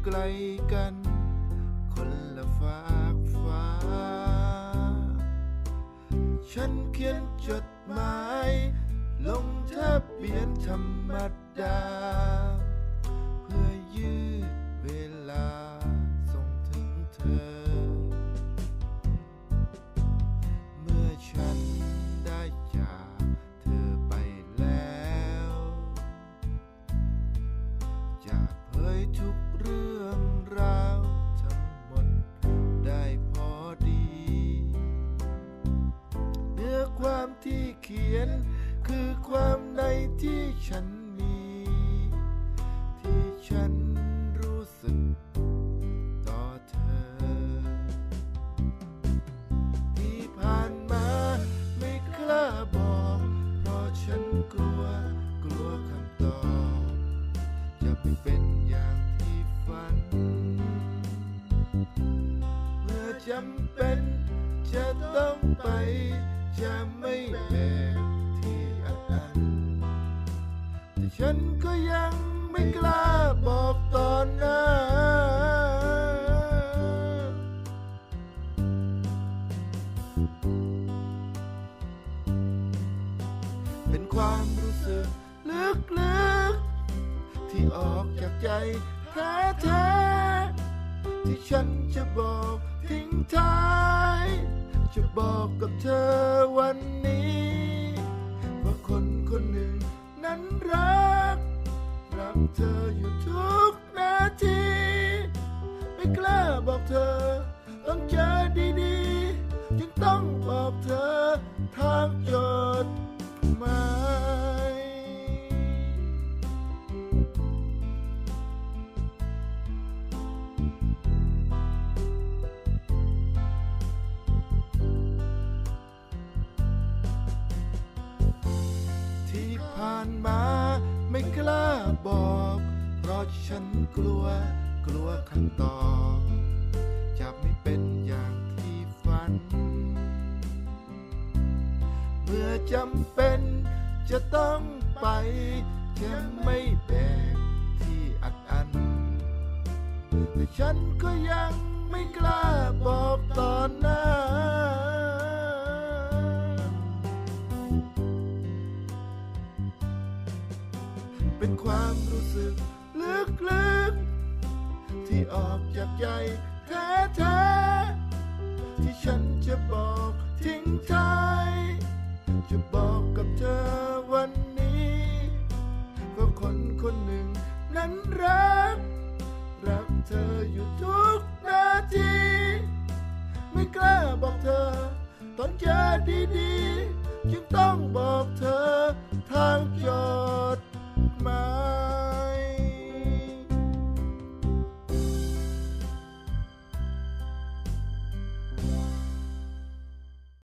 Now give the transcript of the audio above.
กลกันคนละฝากฟ้าฉันเขียนจดหมายลงทะเบียนธรรมดาเพื่อยืดเวลาส่งถึงเธอเมื่อฉันได้จากเธอไปแล้วจะเผยทุกเรื่องราวทั้งหมดได้พอดีเนื้อความที่เขียนคือความในที่ฉันมีที่ฉันรู้สึกต่อเธอที่ผ่านมาไม่กล้าบอกเพราะฉันกลัวคำตอบจะไม่เป็นอย่างที่ฝันเมื่อจำเป็นจะต้องไปจะไม่แบกแต่ฉันก็ยังไม่กล้าบอกตอนหน้าเป็นความรู้สึกลึกๆที่ออกจากใจแท้ๆที่ฉันจะบอกทิ้งท้ายจะบอกกับเธอวันนี้ว่าคนคนหนึ่งนั้นรักเธออยู่ทุกนาทีไม่กล้าบอกเธอต้องเจอดีๆจึงต้องบอกเธอทางจดหมายที่ผ่านมาไม่กล้าบอกเพราะฉันกลัวคำตอบจะไม่เป็นอย่างที่ฝันเมื่อจำเป็นจะต้องไปจะไม่แบกที่อัดอั้นแต่ฉันก็ยังไม่กล้าบอกตอนหน้าเป็นความรู้สึกลึกๆที่ออกจากใจแท้ๆที่ฉันจะบอกทิ้งท้ายจะบอกกับเธอวันนี้ว่าคนคนหนึ่งนั้นรักเธออยู่ทุกนาทีไม่กล้าบอกเธอตอนเจอดีๆจึงต้องบอกเธอ